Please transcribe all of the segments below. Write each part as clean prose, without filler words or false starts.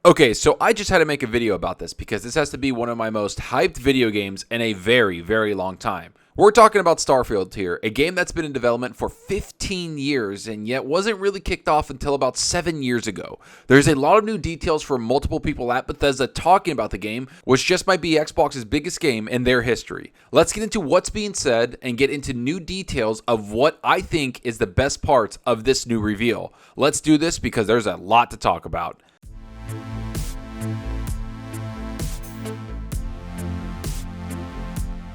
Okay, so I just had to make a video about this because this has to be one of my most hyped video games in a very, very long time. We're talking about Starfield here, a game that's been in development for 15 years and yet wasn't really kicked off until about 7 years ago. There's a lot of new details from multiple people at Bethesda talking about the game, which just might be Xbox's biggest game in their history. Let's get into what's being said and get into new details of what I think is the best parts of this new reveal. Let's do this because there's a lot to talk about.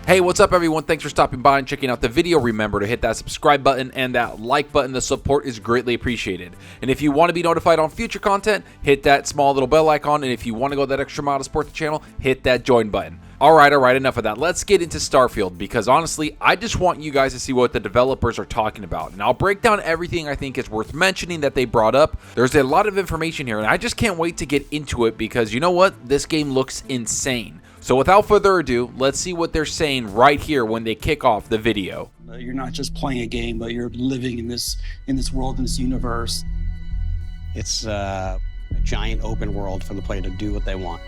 Hey, what's up everyone? Thanks for stopping by and checking out the video. Remember to hit that subscribe button and that like button. The support is greatly appreciated. And if you want to be notified on future content, hit that small little bell icon. And if you want to go that extra mile to support the channel, hit that join button. All right, enough of that. Let's get into Starfield because honestly, I just want you guys to see what the developers are talking about. And I'll break down everything I think is worth mentioning that they brought up. There's a lot of information here and I just can't wait to get into it because you know what? This game looks insane. So without further ado, let's see what they're saying right here when they kick off the video. You're not just playing a game, but you're living in this world, in this universe. It's a giant open world for the player to do what they want.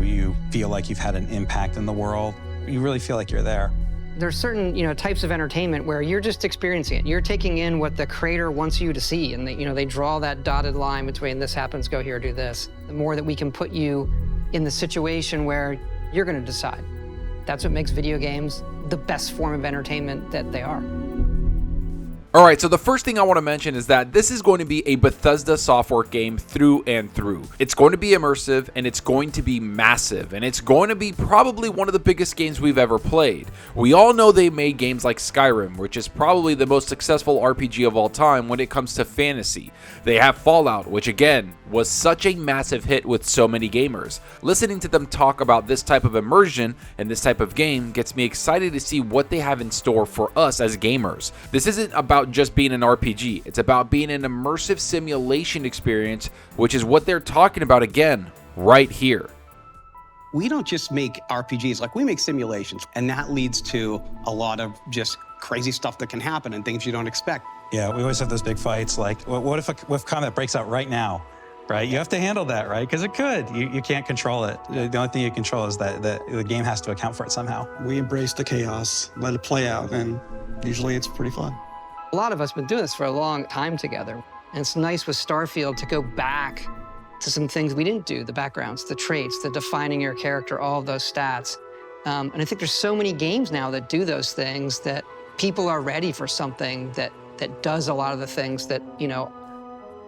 You feel like you've had an impact in the world. You really feel like you're there. There's certain, types of entertainment where you're just experiencing it. You're taking in what the creator wants you to see, and they draw that dotted line between this happens, go here, do this. The more that we can put you in the situation where you're going to decide. That's what makes video games the best form of entertainment that they are. All right, so the first thing I want to mention is that this is going to be a Bethesda software game through and through. It's going to be immersive and it's going to be massive and it's going to be probably one of the biggest games we've ever played. We all know they made games like Skyrim, which is probably the most successful RPG of all time when it comes to fantasy. They have Fallout, which again was such a massive hit with so many gamers. Listening to them talk about this type of immersion and this type of game gets me excited to see what they have in store for us as gamers. This isn't about just being an RPG. It's about being an immersive simulation experience, which is what they're talking about again right here. We don't just make RPGs, like we make simulations, and that leads to a lot of just crazy stuff that can happen and things you don't expect. Yeah, we always have those big fights like, what if combat breaks out right now? Right? You have to handle that, right? Because it could. You can't control it. The only thing you control is that the game has to account for it somehow. We embrace the chaos, let it play out, and usually it's pretty fun. A lot of us have been doing this for a long time together. And it's nice with Starfield to go back to some things we didn't do, the backgrounds, the traits, the defining your character, all of those stats. And I think there's so many games now that do those things that people are ready for something that does a lot of the things that,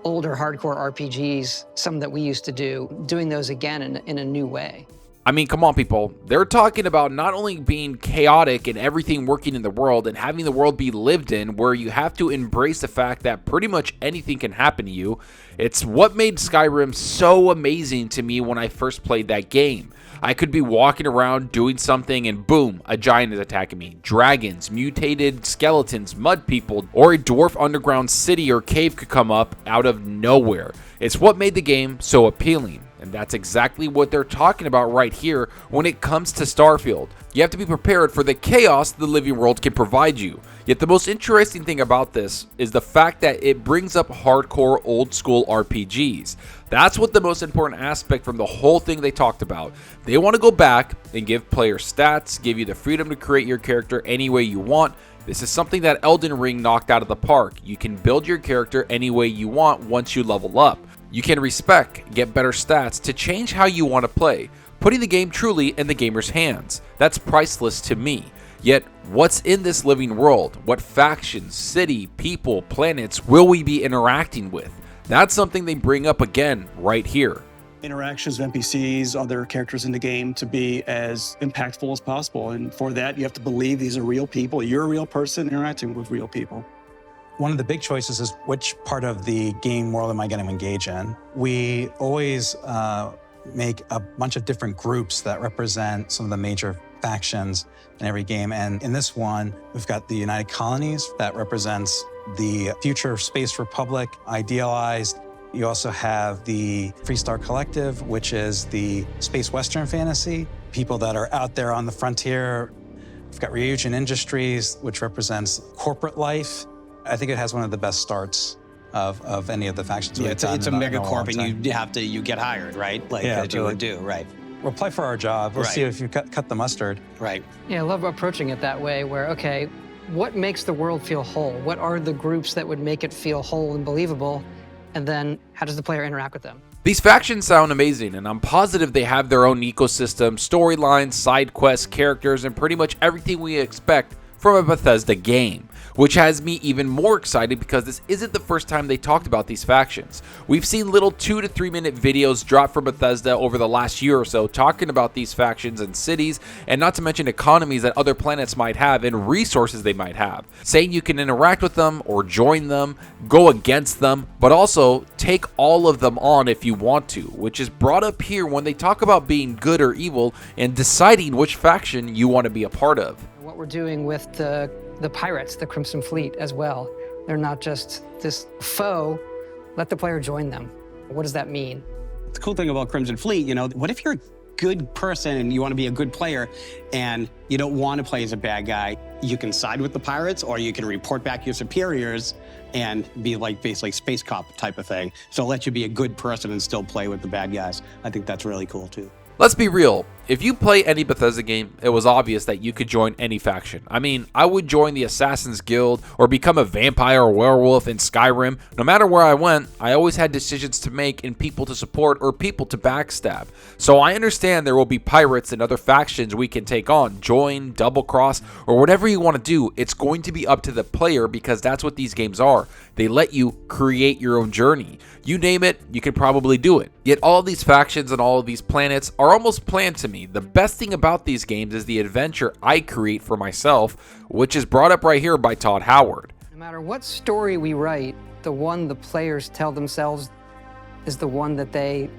older hardcore RPGs, some that we used to do, doing those again in a new way. I mean, come on, people. They're talking about not only being chaotic and everything working in the world and having the world be lived in where you have to embrace the fact that pretty much anything can happen to you. It's what made Skyrim so amazing to me when I first played that game. I could be walking around doing something and boom, a giant is attacking me. Dragons, mutated skeletons, mud people, or a dwarf underground city or cave could come up out of nowhere. It's what made the game so appealing. And that's exactly what they're talking about right here when it comes to Starfield. You have to be prepared for the chaos the living world can provide you. Yet the most interesting thing about this is the fact that it brings up hardcore old school RPGs. That's what the most important aspect from the whole thing they talked about. They want to go back and give players stats, give you the freedom to create your character any way you want. This is something that Elden Ring knocked out of the park. You can build your character any way you want once you level up. You can respec, get better stats to change how you want to play, putting the game truly in the gamer's hands. That's priceless to me. Yet, what's in this living world? What factions, city, people, planets will we be interacting with? That's something they bring up again right here. Interactions with NPCs, other characters in the game to be as impactful as possible. And for that, you have to believe these are real people. You're a real person interacting with real people. One of the big choices is which part of the game world am I going to engage in? We always make a bunch of different groups that represent some of the major factions in every game. And in this one, we've got the United Colonies that represents the future Space Republic, idealized. You also have the Freestar Collective, which is the space Western fantasy, people that are out there on the frontier. We've got Ryujin Industries, which represents corporate life. I think it has one of the best starts of any of the factions. Yeah, we've it's done a in mega a long corp, time. and you get hired, right? Like Yeah, that you would do, right? We'll play for our job. We'll Right. see if you cut the mustard. Right. Yeah, I love approaching it that way where, okay, what makes the world feel whole? What are the groups that would make it feel whole and believable? And then how does the player interact with them? These factions sound amazing, and I'm positive they have their own ecosystem, storylines, side quests, characters, and pretty much everything we expect from a Bethesda game, which has me even more excited because this isn't the first time they talked about these factions. We've seen little 2 to 3 minute videos drop from Bethesda over the last year or so talking about these factions and cities, and not to mention economies that other planets might have and resources they might have, saying you can interact with them or join them, go against them, but also take all of them on if you want to, which is brought up here when they talk about being good or evil and deciding which faction you want to be a part of. What we're doing with the pirates, the Crimson Fleet as well. They're not just this foe, let the player join them. What does that mean? The cool thing about Crimson Fleet, what if you're a good person and you want to be a good player and you don't want to play as a bad guy? You can side with the pirates or you can report back your superiors and be like basically space cop type of thing. So it lets you be a good person and still play with the bad guys. I think that's really cool too. Let's be real, if you play any Bethesda game, it was obvious that you could join any faction. I mean, I would join the Assassin's Guild or become a vampire or werewolf in Skyrim. No matter where I went, I always had decisions to make and people to support or people to backstab. So I understand there will be pirates and other factions we can take on, join, double cross, or whatever you want to do. It's going to be up to the player because that's what these games are. They let you create your own journey. You name it, you can probably do it. Yet all these factions and all of these planets are almost planned to me. The best thing about these games is the adventure I create for myself, which is brought up right here by Todd Howard. No matter what story we write, the one the players tell themselves is the one that they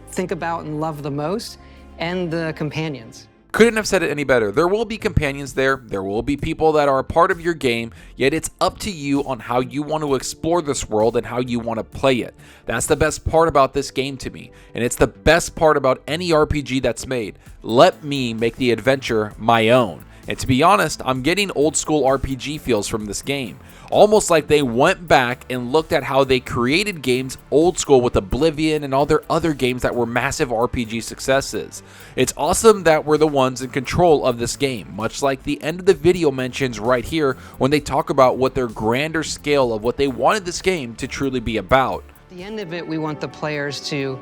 think about and love the most, and the companions. Couldn't have said it any better. There will be companions there. There will be people that are a part of your game, yet it's up to you on how you want to explore this world and how you want to play it. That's the best part about this game to me, and it's the best part about any RPG that's made. Let me make the adventure my own. And to be honest, I'm getting old school RPG feels from this game. Almost like they went back and looked at how they created games old school with Oblivion and all their other games that were massive RPG successes. It's awesome that we're the ones in control of this game, much like the end of the video mentions right here when they talk about what their grander scale of what they wanted this game to truly be about. At the end of it, we want the players to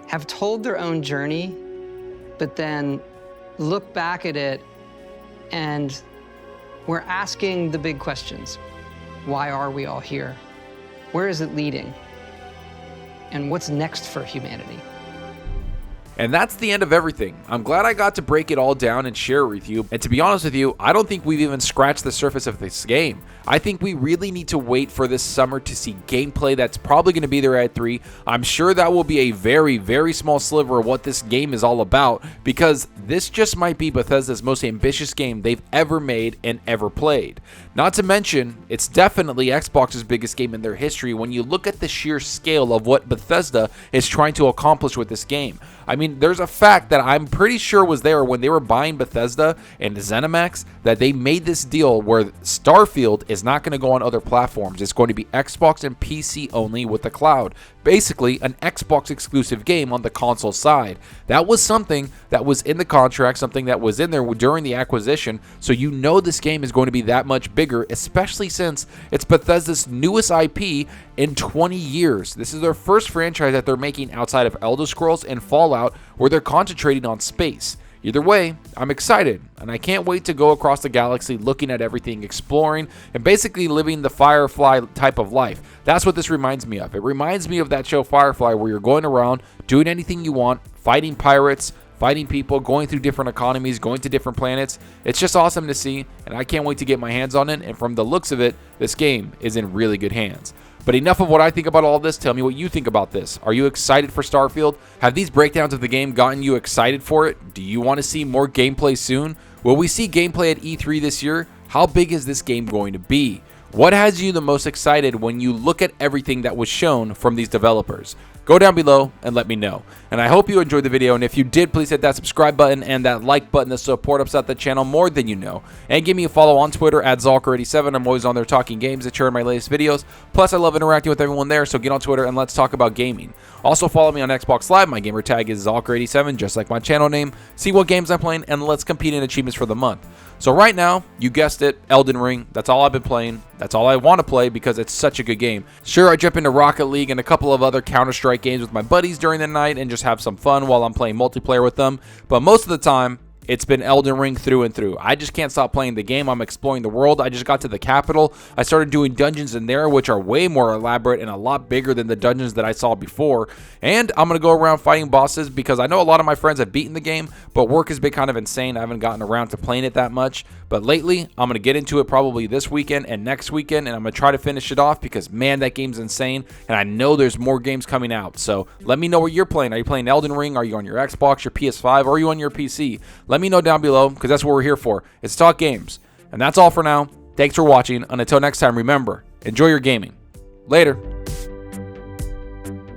have told their own journey, but then look back at it and we're asking the big questions. Why are we all here? Where is it leading? And what's next for humanity? And that's the end of everything. I'm glad I got to break it all down and share it with you. And to be honest with you, I don't think we've even scratched the surface of this game. I think we really need to wait for this summer to see gameplay that's probably going to be there at E3. I'm sure that will be a very, very small sliver of what this game is all about, because this just might be Bethesda's most ambitious game they've ever made and ever played. Not to mention, it's definitely Xbox's biggest game in their history when you look at the sheer scale of what Bethesda is trying to accomplish with this game. I mean, there's a fact that I'm pretty sure was there when they were buying Bethesda and ZeniMax, that they made this deal where Starfield is not going to go on other platforms. It's going to be Xbox and PC only with the cloud. Basically, an Xbox exclusive game on the console side. That was something that was in the contract, something that was in there during the acquisition, so you know this game is going to be that much bigger, especially since it's Bethesda's newest IP in 20 years. This is their first franchise that they're making outside of Elder Scrolls and Fallout, where they're concentrating on space. Either way, I'm excited, and I can't wait to go across the galaxy looking at everything, exploring, and basically living the Firefly type of life. That's what this reminds me of. It reminds me of that show Firefly, where you're going around, doing anything you want, fighting pirates, fighting people, going through different economies, going to different planets. It's just awesome to see, and I can't wait to get my hands on it, and from the looks of it, this game is in really good hands. But enough of what I think about all this. Tell me what you think about this. Are you excited for Starfield? Have these breakdowns of the game gotten you excited for it? Do you want to see more gameplay soon? Will we see gameplay at E3 this year? How big is this game going to be? What has you the most excited when you look at everything that was shown from these developers? Go down below and let me know. And I hope you enjoyed the video, and if you did, please hit that subscribe button and that like button to support us at the channel more than you know. And give me a follow on Twitter at Zalker87. I'm always on there talking games and sharing my latest videos. Plus, I love interacting with everyone there, so get on Twitter and let's talk about gaming. Also, follow me on Xbox Live. My gamer tag is Zalker87, just like my channel name. See what games I'm playing, and let's compete in achievements for the month. So right now, you guessed it, Elden Ring. That's all I've been playing. That's all I want to play because it's such a good game. Sure, I jump into Rocket League and a couple of other Counter-Strike games with my buddies during the night and just have some fun while I'm playing multiplayer with them. But most of the time, it's been Elden Ring through and through. I just can't stop playing the game. I'm exploring the world. I just got to the capital. I started doing dungeons in there, which are way more elaborate and a lot bigger than the dungeons that I saw before. And I'm going to go around fighting bosses because I know a lot of my friends have beaten the game, but work has been kind of insane. I haven't gotten around to playing it that much. But lately, I'm going to get into it probably this weekend and next weekend, and I'm going to try to finish it off because, man, that game's insane. And I know there's more games coming out. So let me know what you're playing. Are you playing Elden Ring? Are you on your Xbox, your PS5, or are you on your PC? Let me know down below because that's what we're here for. It's talk games. And that's all for now. Thanks for watching. And until next time, remember, enjoy your gaming. Later.